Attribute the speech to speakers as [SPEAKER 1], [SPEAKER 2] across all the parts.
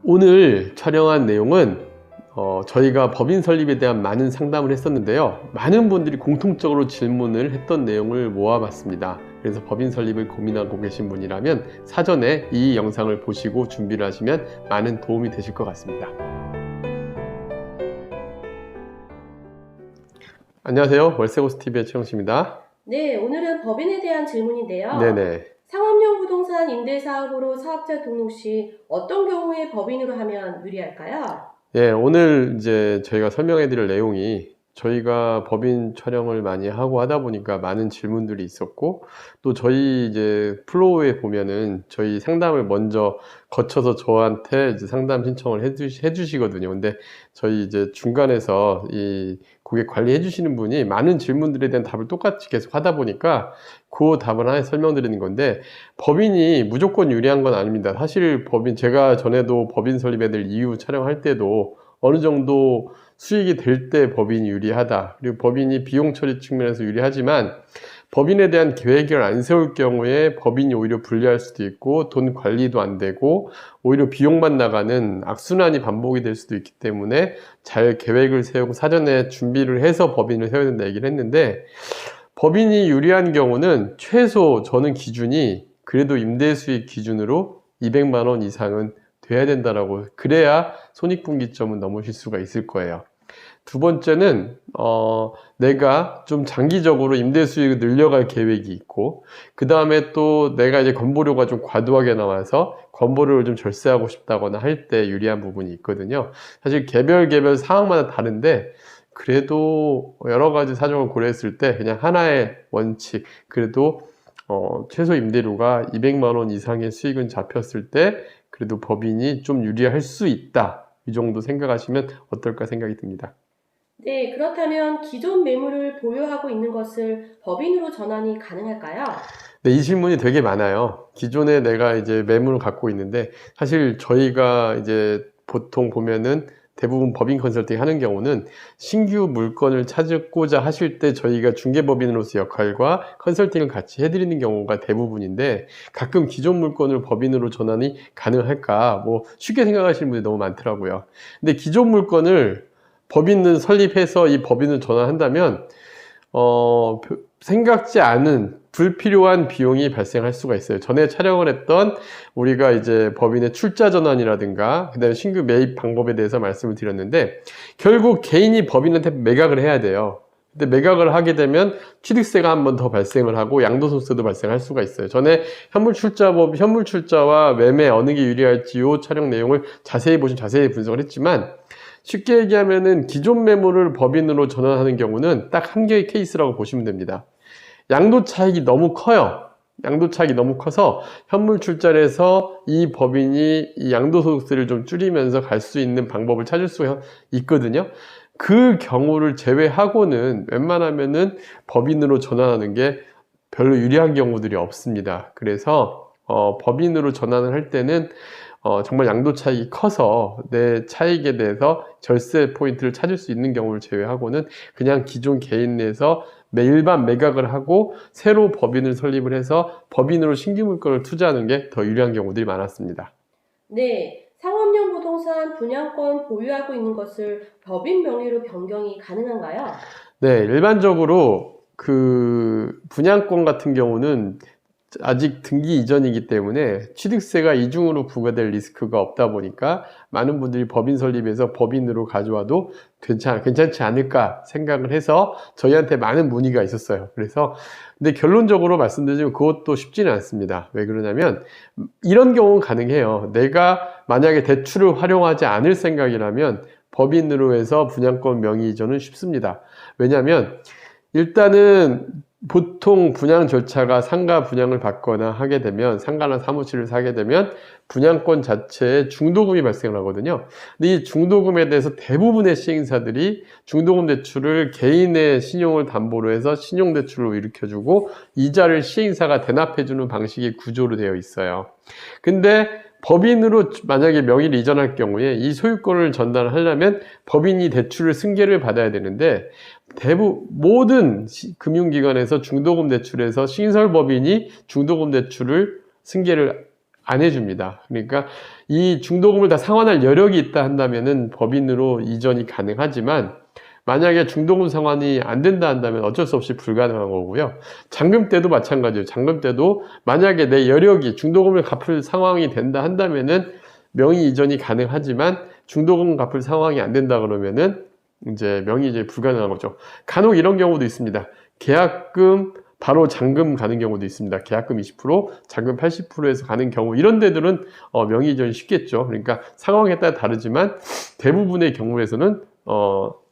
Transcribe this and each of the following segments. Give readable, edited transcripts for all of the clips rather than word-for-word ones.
[SPEAKER 1] 오늘 촬영한 내용은 저희가 법인 설립에 대한 많은 상담을 했었는데요. 많은 분들이 공통적으로 질문을 했던 내용을 모아봤습니다. 그래서 법인 설립을 고민하고 계신 분이라면 사전에 이 영상을 보시고 준비를 하시면 많은 도움이 되실 것 같습니다. 안녕하세요. 월세고스TV의 최영식입니다.
[SPEAKER 2] 네, 오늘은 법인에 대한 질문인데요.
[SPEAKER 1] 네네.
[SPEAKER 2] 상업용 부동산 임대사업으로 사업자 등록 시 어떤 경우에 법인으로 하면 유리할까요?
[SPEAKER 1] 예, 오늘 이제 저희가 설명해 드릴 내용이 저희가 법인 촬영을 많이 하고 하다 보니까 많은 질문들이 있었고, 또 저희 이제 플로우에 보면은 저희 상담을 먼저 거쳐서 저한테 이제 상담 신청을 해주시거든요. 근데 저희 이제 중간에서 이 고객 관리해 주시는 분이 많은 질문들에 대한 답을 똑같이 계속 하다 보니까 그 답을 하나 설명드리는 건데, 법인이 무조건 유리한 건 아닙니다. 사실 제가 전에도 법인 설립에 대한 이유 촬영할 때도 어느 정도 수익이 될 때 법인이 유리하다, 그리고 법인이 비용 처리 측면에서 유리하지만 법인에 대한 계획을 안 세울 경우에 법인이 오히려 불리할 수도 있고 돈 관리도 안 되고 오히려 비용만 나가는 악순환이 반복이 될 수도 있기 때문에 잘 계획을 세우고 사전에 준비를 해서 법인을 세워야 된다 얘기를 했는데, 법인이 유리한 경우는 최소 저는 기준이 그래도 임대수익 기준으로 200만 원 이상은 돼야 된다라고, 그래야 손익분기점은 넘으실 수가 있을 거예요. 두 번째는 내가 좀 장기적으로 임대수익을 늘려갈 계획이 있고, 그 다음에 또 내가 이제 건보료가 좀 과도하게 나와서 건보료를 좀 절세하고 싶다거나 할 때 유리한 부분이 있거든요. 사실 개별 상황마다 다른데, 그래도 여러 가지 사정을 고려했을 때 그냥 하나의 원칙, 그래도 최소 임대료가 200만 원 이상의 수익은 잡혔을 때 그래도 법인이 좀 유리할 수 있다, 이 정도 생각하시면 어떨까 생각이 듭니다.
[SPEAKER 2] 네, 그렇다면 기존 매물을 보유하고 있는 것을 법인으로 전환이 가능할까요?
[SPEAKER 1] 네, 이 질문이 되게 많아요. 기존에 내가 이제 매물을 갖고 있는데, 사실 저희가 이제 보통 보면은 대부분 법인 컨설팅 하는 경우는 신규 물건을 찾고자 하실 때 저희가 중개법인으로서 역할과 컨설팅을 같이 해드리는 경우가 대부분인데, 가끔 기존 물건을 법인으로 전환이 가능할까 쉽게 생각하시는 분들이 너무 많더라고요. 근데 기존 물건을 법인을 설립해서 이 법인을 전환한다면 생각지 않은 불필요한 비용이 발생할 수가 있어요. 전에 촬영을 했던 우리가 이제 법인의 출자 전환이라든가 그다음에 신규 매입 방법에 대해서 말씀을 드렸는데, 결국 개인이 법인한테 매각을 해야 돼요. 근데 매각을 하게 되면 취득세가 한 번 더 발생을 하고 양도소득세도 발생할 수가 있어요. 전에 현물출자와 매매 어느 게 유리할지 이 촬영 내용을 자세히 분석을 했지만, 쉽게 얘기하면은 기존 매물을 법인으로 전환하는 경우는 딱 한 개의 케이스라고 보시면 됩니다. 양도 차익이 너무 커요. 양도 차익이 너무 커서 현물 출자를 해서 이 법인이 이 양도소득세를 좀 줄이면서 갈 수 있는 방법을 찾을 수가 있거든요. 그 경우를 제외하고는 웬만하면은 법인으로 전환하는 게 별로 유리한 경우들이 없습니다. 그래서 법인으로 전환을 할 때는 정말 양도 차익이 커서 내 차익에 대해서 절세 포인트를 찾을 수 있는 경우를 제외하고는 그냥 기존 개인 내에서 일반 매각을 하고 새로 법인을 설립을 해서 법인으로 신규 물건을 투자하는 게 더 유리한 경우들이 많았습니다.
[SPEAKER 2] 네, 상업용 부동산 분양권 보유하고 있는 것을 법인 명의로 변경이 가능한가요?
[SPEAKER 1] 네, 일반적으로 그 분양권 같은 경우는 아직 등기 이전이기 때문에 취득세가 이중으로 부과될 리스크가 없다 보니까 많은 분들이 법인 설립해서 법인으로 가져와도 괜찮지 않을까 생각을 해서 저희한테 많은 문의가 있었어요. 근데 결론적으로 말씀드리면 그것도 쉽지는 않습니다. 왜 그러냐면 이런 경우는 가능해요. 내가 만약에 대출을 활용하지 않을 생각이라면 법인으로 해서 분양권 명의 이전은 쉽습니다. 왜냐하면 일단은 보통 분양 절차가 상가 분양을 받거나 하게 되면, 상가나 사무실을 사게 되면 분양권 자체에 중도금이 발생을 하거든요. 근데 이 중도금에 대해서 대부분의 시행사들이 중도금 대출을 개인의 신용을 담보로 해서 신용대출로 일으켜주고 이자를 시행사가 대납해주는 방식의 구조로 되어 있어요. 근데 법인으로 만약에 명의를 이전할 경우에 이 소유권을 전달하려면 법인이 대출을 승계를 받아야 되는데, 모든 금융기관에서 중도금 대출에서 신설법인이 중도금 대출을 승계를 안 해줍니다. 그러니까 이 중도금을 다 상환할 여력이 있다 한다면은 법인으로 이전이 가능하지만 만약에 중도금 상환이 안 된다 한다면 어쩔 수 없이 불가능한 거고요. 잔금 때도 마찬가지예요. 잔금 때도 만약에 내 여력이 중도금을 갚을 상황이 된다 한다면은 명의 이전이 가능하지만 중도금 갚을 상황이 안 된다 그러면은 이제 명의 이전이 불가능한 거죠. 간혹 이런 경우도 있습니다. 계약금 바로 잔금 가는 경우도 있습니다. 계약금 20%, 잔금 80%에서 가는 경우 이런 데들은 명의 이전이 쉽겠죠. 그러니까 상황에 따라 다르지만 대부분의 경우에서는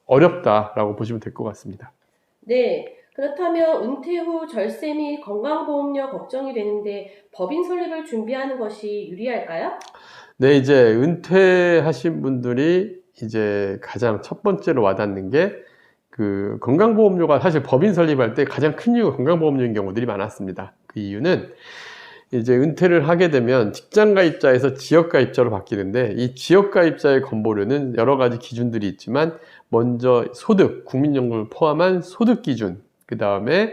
[SPEAKER 1] 어렵다라고 보시면 될 것 같습니다.
[SPEAKER 2] 네. 그렇다면 은퇴 후 절세 및 건강보험료 걱정이 되는데 법인 설립을 준비하는 것이 유리할까요?
[SPEAKER 1] 네, 이제 은퇴하신 분들이 이제 가장 첫 번째로 와닿는 게 그 건강보험료가 사실 법인 설립할 때 가장 큰 이유가 건강보험료인 경우들이 많았습니다. 그 이유는 이제 은퇴를 하게 되면 직장가입자에서 지역가입자로 바뀌는데 이 지역가입자의 건보료는 여러 가지 기준들이 있지만 먼저 소득, 국민연금을 포함한 소득 기준, 그 다음에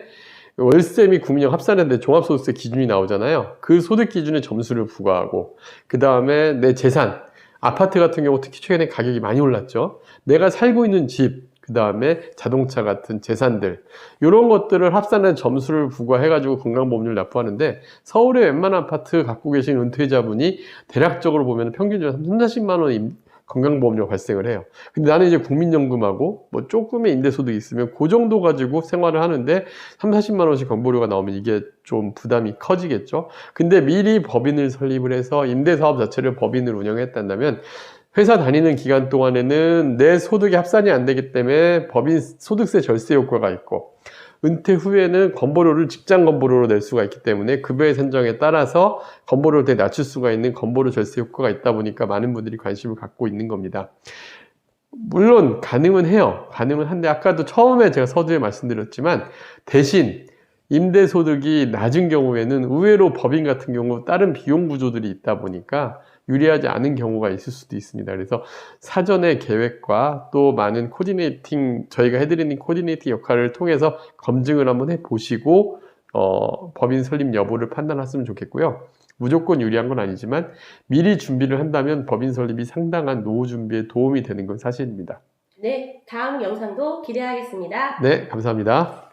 [SPEAKER 1] 월세 및 국민연금 합산했는데 종합소득세 기준이 나오잖아요. 그 소득 기준에 점수를 부과하고 그 다음에 내 재산, 아파트 같은 경우 특히 최근에 가격이 많이 올랐죠. 내가 살고 있는 집, 그 다음에 자동차 같은 재산들 이런 것들을 합산해 점수를 부과해가지고 건강보험료를 납부하는데 서울의 웬만한 아파트 갖고 계신 은퇴자분이 대략적으로 보면 평균적으로 30-40만 원 건강보험료가 발생을 해요. 근데 나는 이제 국민연금하고 뭐 조금의 임대소득이 있으면 그 정도 가지고 생활을 하는데 30-40만 원씩 건보료가 나오면 이게 좀 부담이 커지겠죠. 근데 미리 법인을 설립을 해서 임대사업 자체를 법인으로 운영했다면 회사 다니는 기간 동안에는 내 소득이 합산이 안 되기 때문에 법인 소득세 절세 효과가 있고 은퇴 후에는 건보료를 직장 건보료로 낼 수가 있기 때문에 급여의 산정에 따라서 건보료를 되게 낮출 수가 있는 건보료 절세 효과가 있다 보니까 많은 분들이 관심을 갖고 있는 겁니다. 물론 가능은 해요. 가능은 한데 아까도 처음에 제가 서두에 말씀드렸지만 대신 임대소득이 낮은 경우에는 의외로 법인 같은 경우 다른 비용 구조들이 있다 보니까 유리하지 않은 경우가 있을 수도 있습니다. 그래서 사전의 계획과 또 많은 코디네이팅, 저희가 해드리는 코디네이팅 역할을 통해서 검증을 한번 해보시고 법인 설립 여부를 판단하시면 좋겠고요. 무조건 유리한 건 아니지만 미리 준비를 한다면 법인 설립이 상당한 노후 준비에 도움이 되는 건 사실입니다.
[SPEAKER 2] 네. 다음 영상도 기대하겠습니다.
[SPEAKER 1] 네, 감사합니다.